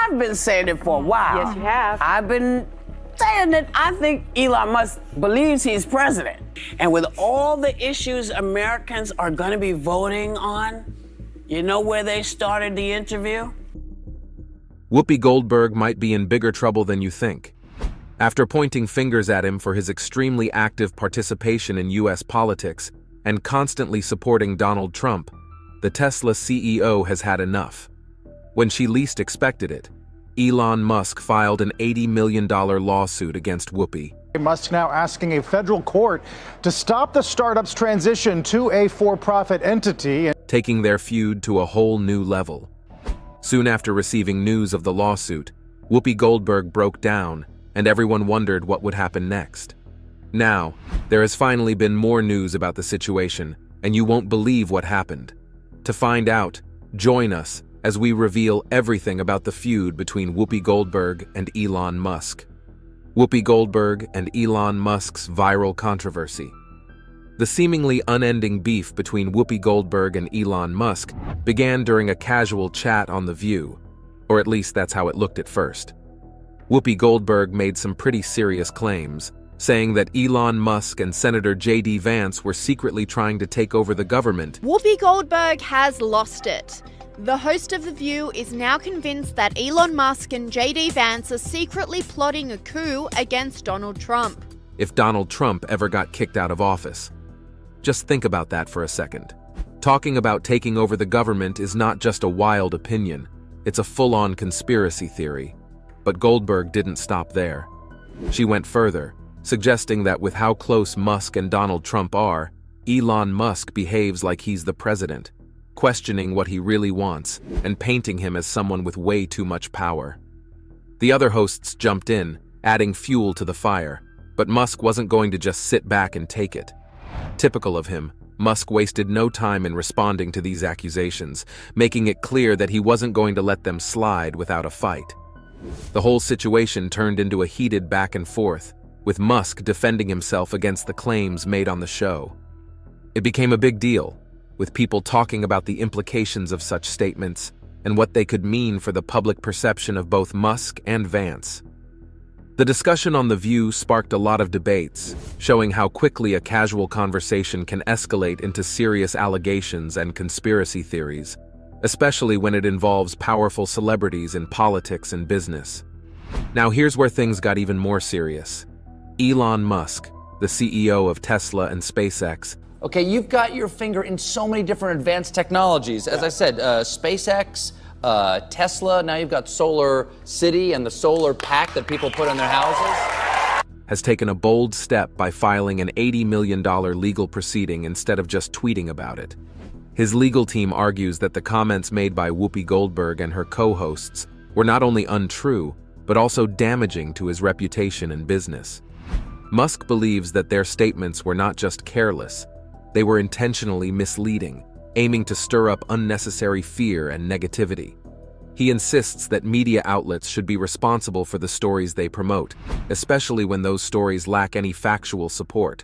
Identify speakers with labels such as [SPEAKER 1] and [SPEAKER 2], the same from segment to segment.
[SPEAKER 1] I've been saying it for a while.
[SPEAKER 2] Yes, you have.
[SPEAKER 1] I've been saying that I think Elon Musk believes he's president. And with all the issues Americans are going to be voting on, you know where they started the interview?
[SPEAKER 3] Whoopi Goldberg might be in bigger trouble than you think. After pointing fingers at him for his extremely active participation in U.S. politics and constantly supporting Donald Trump, the Tesla CEO has had enough. When she least expected it, Elon Musk filed an $80 million lawsuit against Whoopi.
[SPEAKER 4] Musk now asking a federal court to stop the startup's transition to a for-profit entity,
[SPEAKER 3] taking their feud to a whole new level. Soon after receiving news of the lawsuit, Whoopi Goldberg broke down, and everyone wondered what would happen next. Now, there has finally been more news about the situation, and you won't believe what happened. To find out, join us as we reveal everything about the feud between Whoopi Goldberg and Elon Musk. Whoopi Goldberg and Elon Musk's viral controversy. The seemingly unending beef between Whoopi Goldberg and Elon Musk began during a casual chat on The View, or at least that's how it looked at first. Whoopi Goldberg made some pretty serious claims, saying that Elon Musk and Senator J.D. Vance were secretly trying to take over the government.
[SPEAKER 5] Whoopi Goldberg has lost it. The host of The View is now convinced that Elon Musk and J.D. Vance are secretly plotting a coup against Donald Trump.
[SPEAKER 3] If Donald Trump ever got kicked out of office. Just think about that for a second. Talking about taking over the government is not just a wild opinion, it's a full-on conspiracy theory. But Goldberg didn't stop there. She went further, suggesting that with how close Musk and Donald Trump are, Elon Musk behaves like he's the president, questioning what he really wants and painting him as someone with way too much power. The other hosts jumped in, adding fuel to the fire, but Musk wasn't going to just sit back and take it. Typical of him, Musk wasted no time in responding to these accusations, making it clear that he wasn't going to let them slide without a fight. The whole situation turned into a heated back and forth, with Musk defending himself against the claims made on the show. It became a big deal, with people talking about the implications of such statements and what they could mean for the public perception of both Musk and Vance. The discussion on The View sparked a lot of debates, showing how quickly a casual conversation can escalate into serious allegations and conspiracy theories, especially when it involves powerful celebrities in politics and business. Now here's where things got even more serious. Elon Musk, the CEO of Tesla and SpaceX.
[SPEAKER 6] Okay, you've got your finger in so many different advanced technologies. As I said, SpaceX, Tesla, now you've got Solar City and the solar pack that people put in their houses.
[SPEAKER 3] Has taken a bold step by filing an $80 million legal proceeding instead of just tweeting about it. His legal team argues that the comments made by Whoopi Goldberg and her co-hosts were not only untrue, but also damaging to his reputation and business. Musk believes that their statements were not just careless, they were intentionally misleading, aiming to stir up unnecessary fear and negativity. He insists that media outlets should be responsible for the stories they promote, especially when those stories lack any factual support.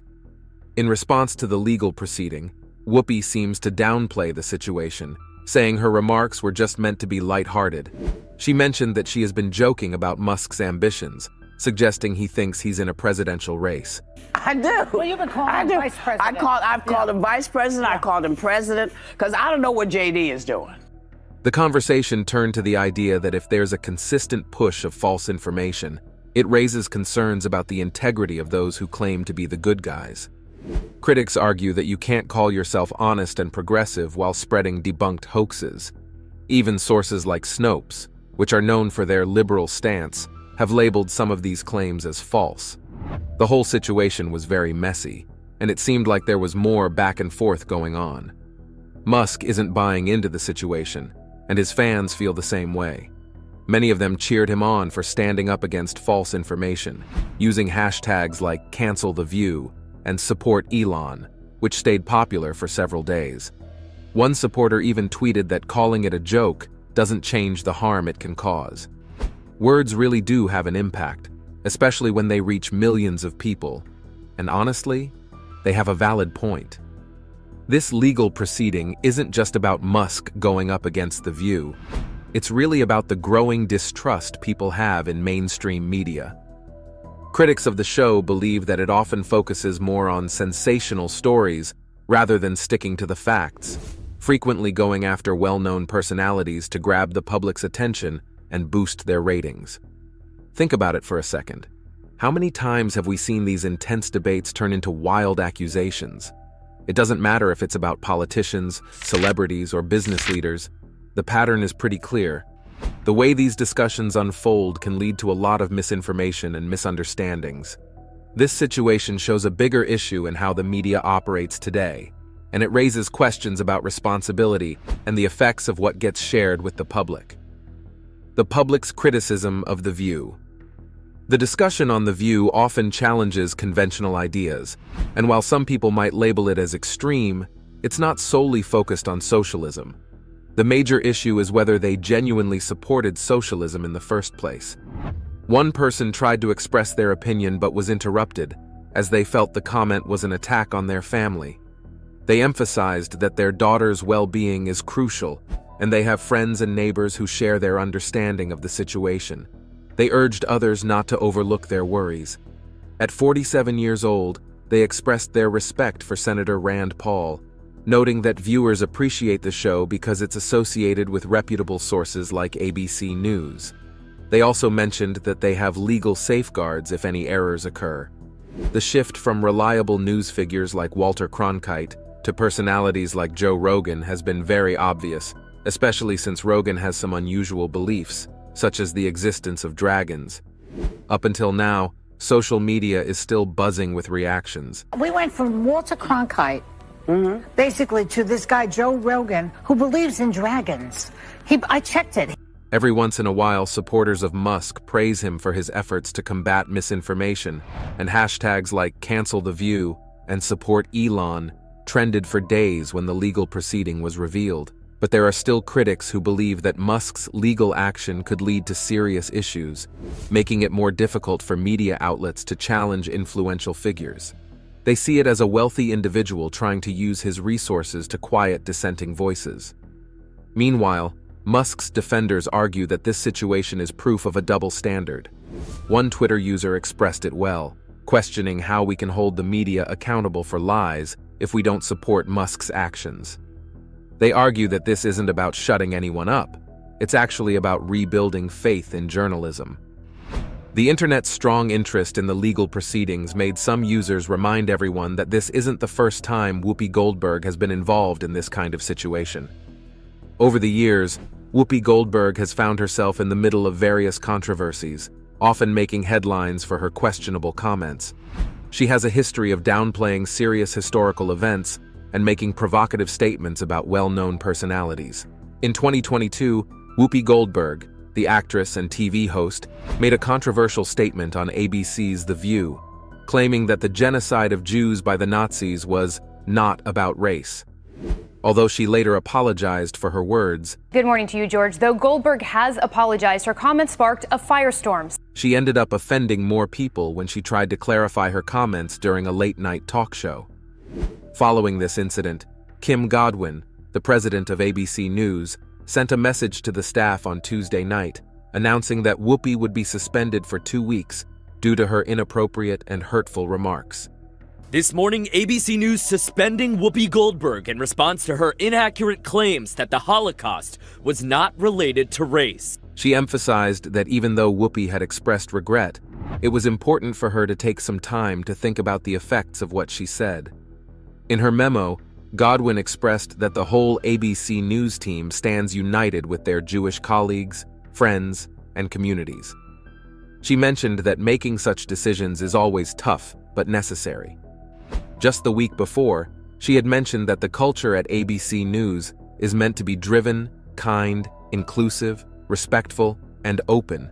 [SPEAKER 3] In response to the legal proceeding, Whoopi seems to downplay the situation, saying her remarks were just meant to be lighthearted. She mentioned that she has been joking about Musk's ambitions, suggesting he thinks he's in a presidential race.
[SPEAKER 1] I do.
[SPEAKER 2] Well, you've been calling him vice president.
[SPEAKER 1] I've called him vice president. I called him president because I don't know what JD is doing.
[SPEAKER 3] The conversation turned to the idea that if there's a consistent push of false information, it raises concerns about the integrity of those who claim to be the good guys. Critics argue that you can't call yourself honest and progressive while spreading debunked hoaxes. Even sources like Snopes, which are known for their liberal stance, have labeled some of these claims as false. The whole situation was very messy, and it seemed like there was more back and forth going on. Musk isn't buying into the situation, and his fans feel the same way. Many of them cheered him on for standing up against false information, using hashtags like Cancel the View and Support Elon, which stayed popular for several days. One supporter even tweeted that calling it a joke doesn't change the harm it can cause. Words really do have an impact, especially when they reach millions of people. And honestly, they have a valid point. This legal proceeding isn't just about Musk going up against The View. It's really about the growing distrust people have in mainstream media. Critics of the show believe that it often focuses more on sensational stories rather than sticking to the facts, frequently going after well-known personalities to grab the public's attention and boost their ratings. Think about it for a second. How many times have we seen these intense debates turn into wild accusations? It doesn't matter if it's about politicians, celebrities, or business leaders. The pattern is pretty clear. The way these discussions unfold can lead to a lot of misinformation and misunderstandings. This situation shows a bigger issue in how the media operates today, and it raises questions about responsibility and the effects of what gets shared with the public. The public's criticism of The View. The discussion on The View often challenges conventional ideas, and while some people might label it as extreme, it's not solely focused on socialism. The major issue is whether they genuinely supported socialism in the first place. One person tried to express their opinion but was interrupted, as they felt the comment was an attack on their family. They emphasized that their daughter's well-being is crucial, and they have friends and neighbors who share their understanding of the situation. They urged others not to overlook their worries. At 47 years old, they expressed their respect for Senator Rand Paul, noting that viewers appreciate the show because it's associated with reputable sources like ABC News. They also mentioned that they have legal safeguards if any errors occur. The shift from reliable news figures like Walter Cronkite to personalities like Joe Rogan has been very obvious, especially since Rogan has some unusual beliefs, such as the existence of dragons. Up until now, social media is still buzzing with reactions.
[SPEAKER 2] We went from Walter Cronkite, basically, to this guy, Joe Rogan, who believes in dragons. I checked it.
[SPEAKER 3] Every once in a while, supporters of Musk praise him for his efforts to combat misinformation, and hashtags like "Cancel the View" and "Support Elon" trended for days when the legal proceeding was revealed. But there are still critics who believe that Musk's legal action could lead to serious issues, making it more difficult for media outlets to challenge influential figures. They see it as a wealthy individual trying to use his resources to quiet dissenting voices. Meanwhile, Musk's defenders argue that this situation is proof of a double standard. One Twitter user expressed it well, questioning how we can hold the media accountable for lies if we don't support Musk's actions. They argue that this isn't about shutting anyone up. It's actually about rebuilding faith in journalism. The internet's strong interest in the legal proceedings made some users remind everyone that this isn't the first time Whoopi Goldberg has been involved in this kind of situation. Over the years, Whoopi Goldberg has found herself in the middle of various controversies, often making headlines for her questionable comments. She has a history of downplaying serious historical events and making provocative statements about well-known personalities. In 2022, Whoopi Goldberg, the actress and TV host, made a controversial statement on ABC's The View, claiming that the genocide of Jews by the Nazis was not about race. Although she later apologized for her words.
[SPEAKER 7] Good morning to you, George. Though Goldberg has apologized, her comments sparked a firestorm.
[SPEAKER 3] She ended up offending more people when she tried to clarify her comments during a late-night talk show. Following this incident, Kim Godwin, the president of ABC News, sent a message to the staff on Tuesday night, announcing that Whoopi would be suspended for 2 weeks due to her inappropriate and hurtful remarks.
[SPEAKER 8] This morning, ABC News suspending Whoopi Goldberg in response to her inaccurate claims that the Holocaust was not related to race.
[SPEAKER 3] She emphasized that even though Whoopi had expressed regret, it was important for her to take some time to think about the effects of what she said. In her memo, Godwin expressed that the whole ABC News team stands united with their Jewish colleagues, friends, and communities. She mentioned that making such decisions is always tough, but necessary. Just the week before, she had mentioned that the culture at ABC News is meant to be driven, kind, inclusive, respectful, and open.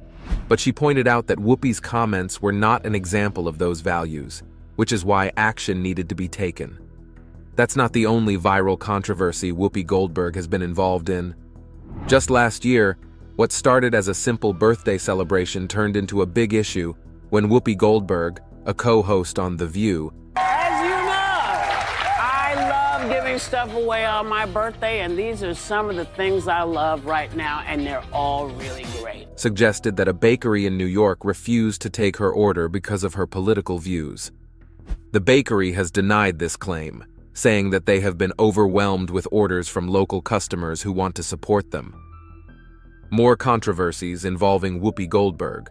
[SPEAKER 3] But she pointed out that Whoopi's comments were not an example of those values, which is why action needed to be taken. That's not the only viral controversy Whoopi Goldberg has been involved in. Just last year, what started as a simple birthday celebration turned into a big issue when Whoopi Goldberg, a co-host on The View,
[SPEAKER 1] As you know, I love giving stuff away on my birthday, and these are some of the things I love right now, and they're all really great.
[SPEAKER 3] Suggested that a bakery in New York refused to take her order because of her political views. The bakery has denied this claim, saying that they have been overwhelmed with orders from local customers who want to support them. More controversies involving Whoopi Goldberg.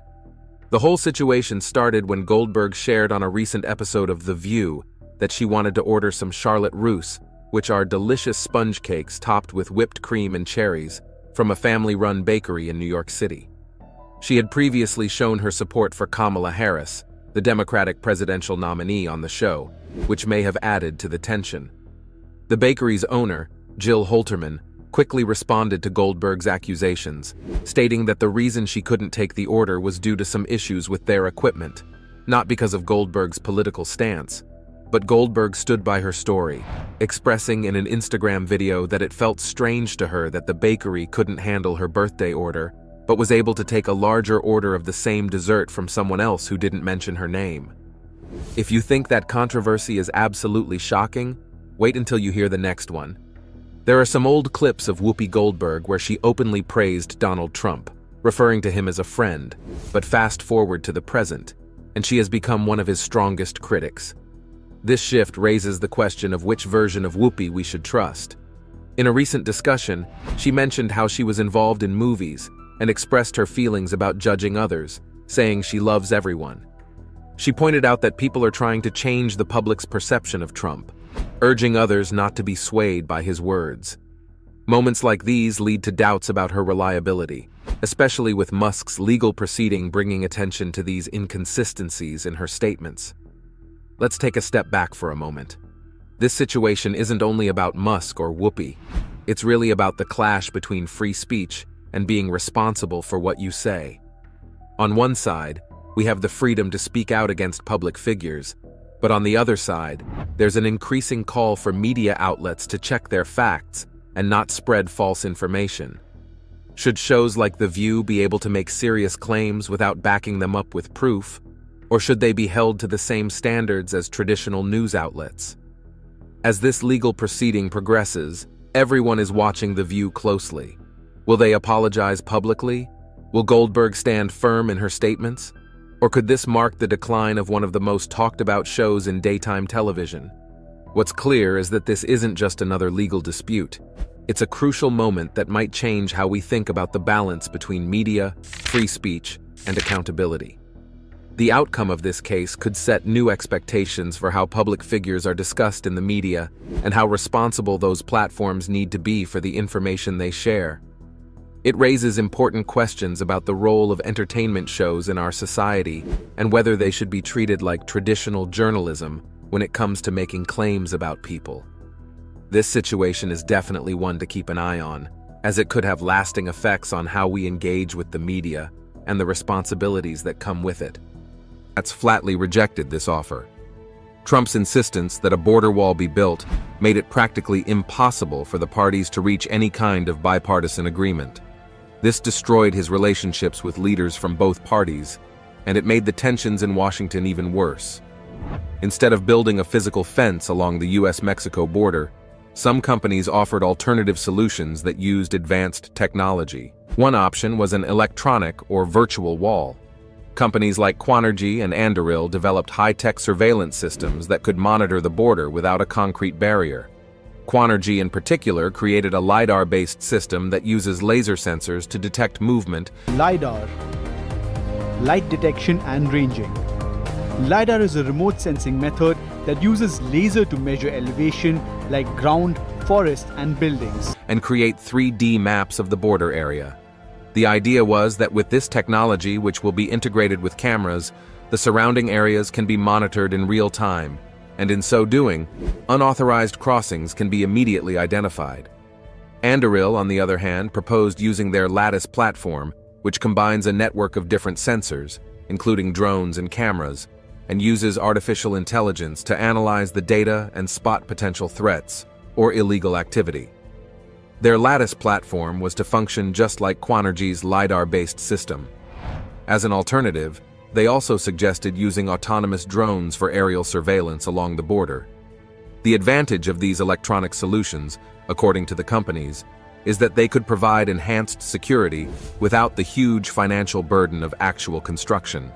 [SPEAKER 3] The whole situation started when Goldberg shared on a recent episode of The View that she wanted to order some Charlotte Russe, which are delicious sponge cakes topped with whipped cream and cherries, from a family-run bakery in New York City. She had previously shown her support for Kamala Harris, the Democratic presidential nominee, on the show, which may have added to the tension. The bakery's owner, Jill Holterman, quickly responded to Goldberg's accusations, stating that the reason she couldn't take the order was due to some issues with their equipment, not because of Goldberg's political stance. But Goldberg stood by her story, expressing in an Instagram video that it felt strange to her that the bakery couldn't handle her birthday order, but was able to take a larger order of the same dessert from someone else who didn't mention her name. If you think that controversy is absolutely shocking, wait until you hear the next one. There are some old clips of Whoopi Goldberg where she openly praised Donald Trump, referring to him as a friend, but fast forward to the present, and she has become one of his strongest critics. This shift raises the question of which version of Whoopi we should trust. In a recent discussion, she mentioned how she was involved in movies and expressed her feelings about judging others, saying she loves everyone. She pointed out that people are trying to change the public's perception of Trump, urging others not to be swayed by his words. Moments like these lead to doubts about her reliability, especially with Musk's legal proceeding bringing attention to these inconsistencies in her statements. Let's take a step back for a moment. This situation isn't only about Musk or Whoopi. It's really about the clash between free speech and being responsible for what you say. On one side, we have the freedom to speak out against public figures, but on the other side, there's an increasing call for media outlets to check their facts and not spread false information. Should shows like The View be able to make serious claims without backing them up with proof? Or should they be held to the same standards as traditional news outlets? As this legal proceeding progresses, everyone is watching The View closely. Will they apologize publicly? Will Goldberg stand firm in her statements? Or could this mark the decline of one of the most talked about shows in daytime television? What's clear is that this isn't just another legal dispute. It's a crucial moment that might change how we think about the balance between media, free speech, and accountability. The outcome of this case could set new expectations for how public figures are discussed in the media and how responsible those platforms need to be for the information they share. It raises important questions about the role of entertainment shows in our society and whether they should be treated like traditional journalism when it comes to making claims about people. This situation is definitely one to keep an eye on, as it could have lasting effects on how we engage with the media and the responsibilities that come with it. Democrats flatly rejected this offer. Trump's insistence that a border wall be built made it practically impossible for the parties to reach any kind of bipartisan agreement. This destroyed his relationships with leaders from both parties, and it made the tensions in Washington even worse. Instead of building a physical fence along the US-Mexico border, some companies offered alternative solutions that used advanced technology. One option was an electronic or virtual wall. Companies like Quanergy and Anduril developed high-tech surveillance systems that could monitor the border without a concrete barrier. Quanergy in particular created a LiDAR-based system that uses laser sensors to detect movement.
[SPEAKER 9] LiDAR, light detection and ranging. LiDAR is a remote sensing method that uses laser to measure elevation like ground, forest and buildings,
[SPEAKER 3] and create 3D maps of the border area. The idea was that with this technology, which will be integrated with cameras, the surrounding areas can be monitored in real time, and in so doing, unauthorized crossings can be immediately identified. Anduril, on the other hand, proposed using their Lattice platform, which combines a network of different sensors, including drones and cameras, and uses artificial intelligence to analyze the data and spot potential threats or illegal activity. Their Lattice platform was to function just like Quanergy's LiDAR-based system. As an alternative, they also suggested using autonomous drones for aerial surveillance along the border. The advantage of these electronic solutions, according to the companies, is that they could provide enhanced security without the huge financial burden of actual construction.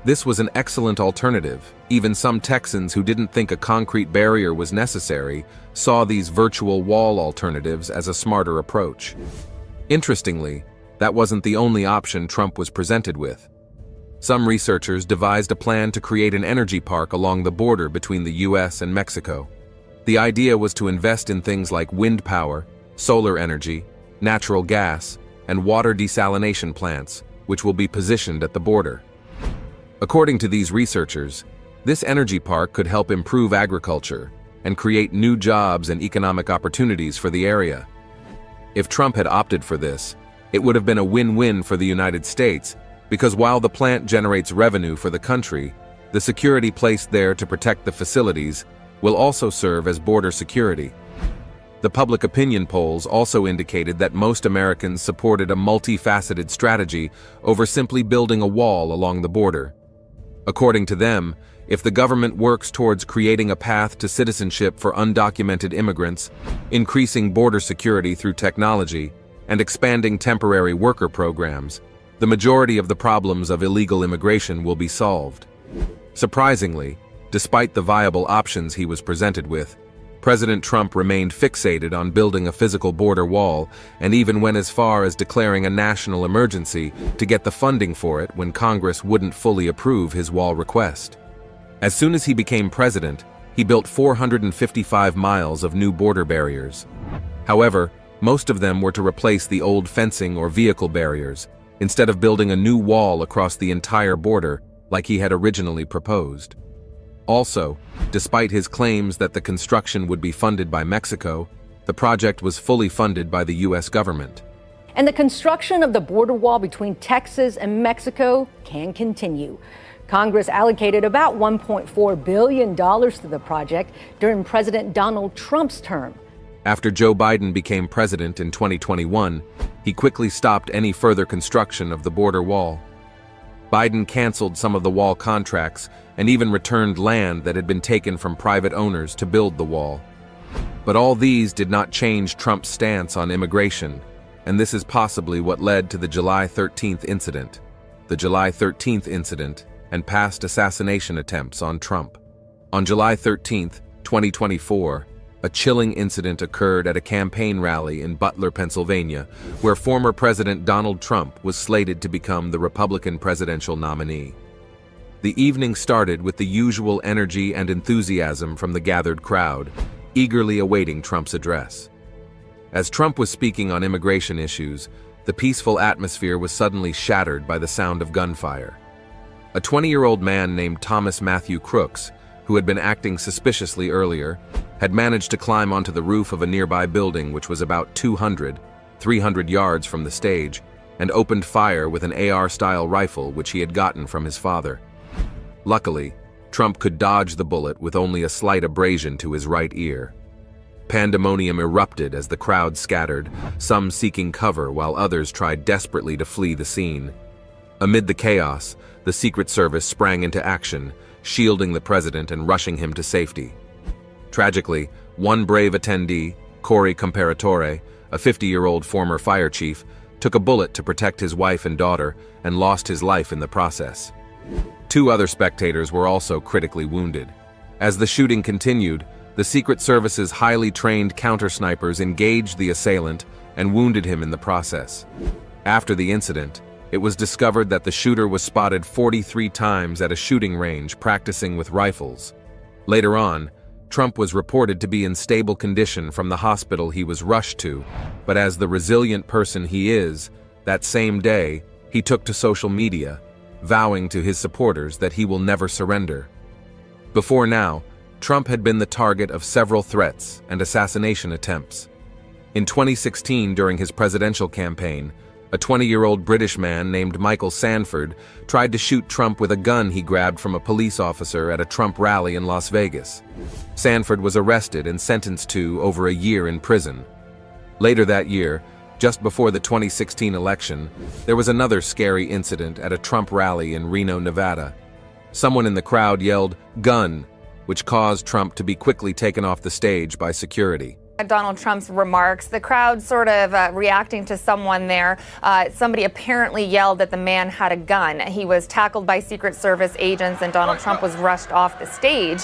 [SPEAKER 3] This was an excellent alternative. Even some Texans who didn't think a concrete barrier was necessary saw these virtual wall alternatives as a smarter approach. Interestingly, that wasn't the only option Trump was presented with. Some researchers devised a plan to create an energy park along the border between the US and Mexico. The idea was to invest in things like wind power, solar energy, natural gas, and water desalination plants, which will be positioned at the border. According to these researchers, this energy park could help improve agriculture and create new jobs and economic opportunities for the area. If Trump had opted for this, it would have been a win-win for the United States, because while the plant generates revenue for the country, the security placed there to protect the facilities will also serve as border security. The public opinion polls also indicated that most Americans supported a multifaceted strategy over simply building a wall along the border. According to them, if the government works towards creating a path to citizenship for undocumented immigrants, increasing border security through technology, and expanding temporary worker programs, the majority of the problems of illegal immigration will be solved. Surprisingly, despite the viable options he was presented with, President Trump remained fixated on building a physical border wall and even went as far as declaring a national emergency to get the funding for it when Congress wouldn't fully approve his wall request. As soon as he became president, he built 455 miles of new border barriers. However, most of them were to replace the old fencing or vehicle barriers, instead of building a new wall across the entire border like he had originally proposed. Also, despite his claims that the construction would be funded by Mexico, the project was fully funded by the U.S. government.
[SPEAKER 10] And the construction of the border wall between Texas and Mexico can continue. Congress allocated about $1.4 billion to the project during President Donald Trump's term.
[SPEAKER 3] After Joe Biden became president in 2021, he quickly stopped any further construction of the border wall. Biden canceled some of the wall contracts and even returned land that had been taken from private owners to build the wall. But all these did not change Trump's stance on immigration, and this is possibly what led to the July 13th incident. The July 13th incident and past assassination attempts on Trump. On July 13th, 2024, a chilling incident occurred at a campaign rally in Butler, Pennsylvania, where former President Donald Trump was slated to become the Republican presidential nominee. The evening started with the usual energy and enthusiasm from the gathered crowd, eagerly awaiting Trump's address. As Trump was speaking on immigration issues, the peaceful atmosphere was suddenly shattered by the sound of gunfire. A 20-year-old man named Thomas Matthew Crooks, who had been acting suspiciously earlier, had managed to climb onto the roof of a nearby building which was about 300 yards from the stage, and opened fire with an AR-style rifle which he had gotten from his father. Luckily, Trump could dodge the bullet with only a slight abrasion to his right ear. Pandemonium erupted as the crowd scattered, some seeking cover while others tried desperately to flee the scene. Amid the chaos, the Secret Service sprang into action, shielding the president and rushing him to safety. Tragically, one brave attendee, Corey Comparatore, a 50-year-old former fire chief, took a bullet to protect his wife and daughter and lost his life in the process. 2 other spectators were also critically wounded. As the shooting continued, the Secret Service's highly trained counter-snipers engaged the assailant and wounded him in the process. After the incident, it was discovered that the shooter was spotted 43 times at a shooting range practicing with rifles. Later on, Trump was reported to be in stable condition from the hospital he was rushed to, but as the resilient person he is, that same day, he took to social media, vowing to his supporters that he will never surrender. Before now, Trump had been the target of several threats and assassination attempts. In 2016, during his presidential campaign, a 20-year-old British man named Michael Sanford tried to shoot Trump with a gun he grabbed from a police officer at a Trump rally in Las Vegas. Sanford was arrested and sentenced to over a year in prison. Later that year, just before the 2016 election, there was another scary incident at a Trump rally in Reno, Nevada. Someone in the crowd yelled, "Gun," which caused Trump to be quickly taken off the stage by security.
[SPEAKER 11] Donald Trump's remarks, the crowd sort of reacting to someone there. Somebody apparently yelled that the man had a gun. He was tackled by Secret Service agents and Donald Trump was rushed off the stage.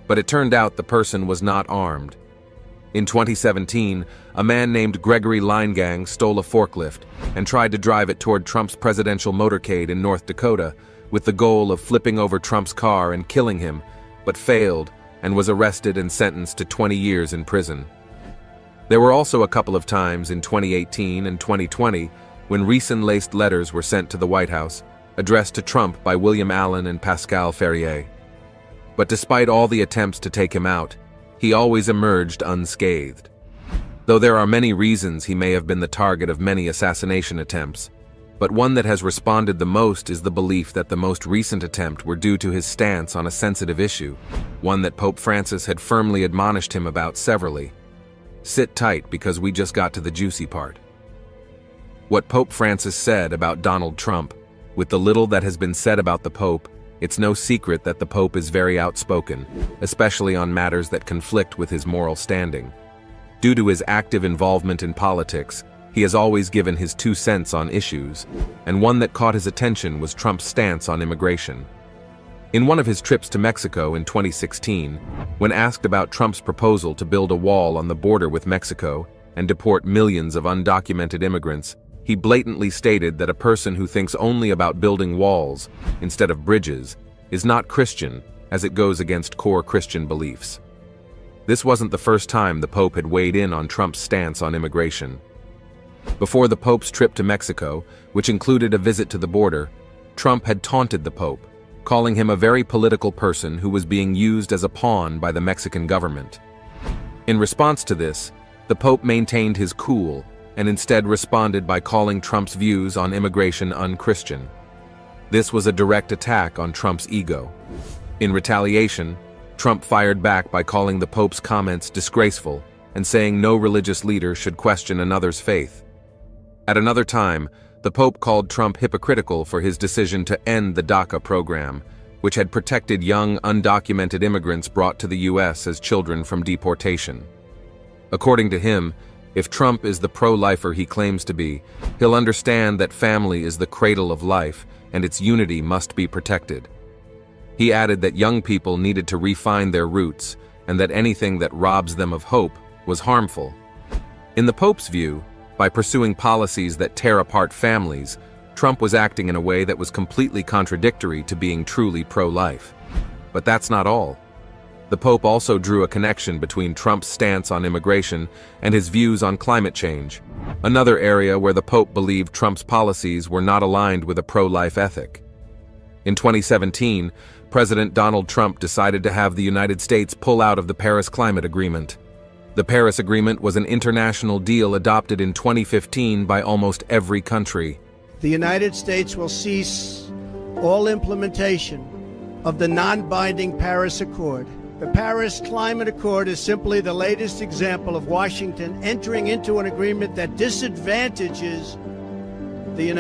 [SPEAKER 3] But it turned out the person was not armed. In 2017, a man named Gregory Linegang stole a forklift and tried to drive it toward Trump's presidential motorcade in North Dakota with the goal of flipping over Trump's car and killing him, but failed and was arrested and sentenced to 20 years in prison. There were also a couple of times in 2018 and 2020 when ricin-laced letters were sent to the White House, addressed to Trump by William Allen and Pascal Ferrier. But despite all the attempts to take him out, he always emerged unscathed. Though there are many reasons he may have been the target of many assassination attempts, but one that has responded the most is the belief that the most recent attempt were due to his stance on a sensitive issue, one that Pope Francis had firmly admonished him about severally. Sit tight because we just got to the juicy part. What Pope Francis said about Donald Trump, with the little that has been said about the Pope, it's no secret that the Pope is very outspoken, especially on matters that conflict with his moral standing. Due to his active involvement in politics, he has always given his 2 cents on issues, and one that caught his attention was Trump's stance on immigration. In one of his trips to Mexico in 2016, when asked about Trump's proposal to build a wall on the border with Mexico and deport millions of undocumented immigrants, he blatantly stated that a person who thinks only about building walls instead of bridges is not Christian, as it goes against core Christian beliefs. This wasn't the first time the Pope had weighed in on Trump's stance on immigration. Before the Pope's trip to Mexico, which included a visit to the border, Trump had taunted the Pope, calling him a very political person who was being used as a pawn by the Mexican government. In response to this, the Pope maintained his cool and instead responded by calling Trump's views on immigration un-Christian. This was a direct attack on Trump's ego. In retaliation, Trump fired back by calling the Pope's comments disgraceful and saying no religious leader should question another's faith. At another time, the Pope called Trump hypocritical for his decision to end the DACA program, which had protected young, undocumented immigrants brought to the U.S. as children from deportation. According to him, if Trump is the pro-lifer he claims to be, he'll understand that family is the cradle of life and its unity must be protected. He added that young people needed to refine their roots and that anything that robs them of hope was harmful. In the Pope's view, by pursuing policies that tear apart families, Trump was acting in a way that was completely contradictory to being truly pro-life. But that's not all. The Pope also drew a connection between Trump's stance on immigration and his views on climate change, another area where the Pope believed Trump's policies were not aligned with a pro-life ethic. In 2017, President Donald Trump decided to have the United States pull out of the Paris Climate Agreement. The Paris Agreement was an international deal adopted in 2015 by almost every country.
[SPEAKER 12] The United States will cease all implementation of the non-binding Paris Accord. The Paris Climate Accord is simply the latest example of Washington entering into an agreement that disadvantages the United States.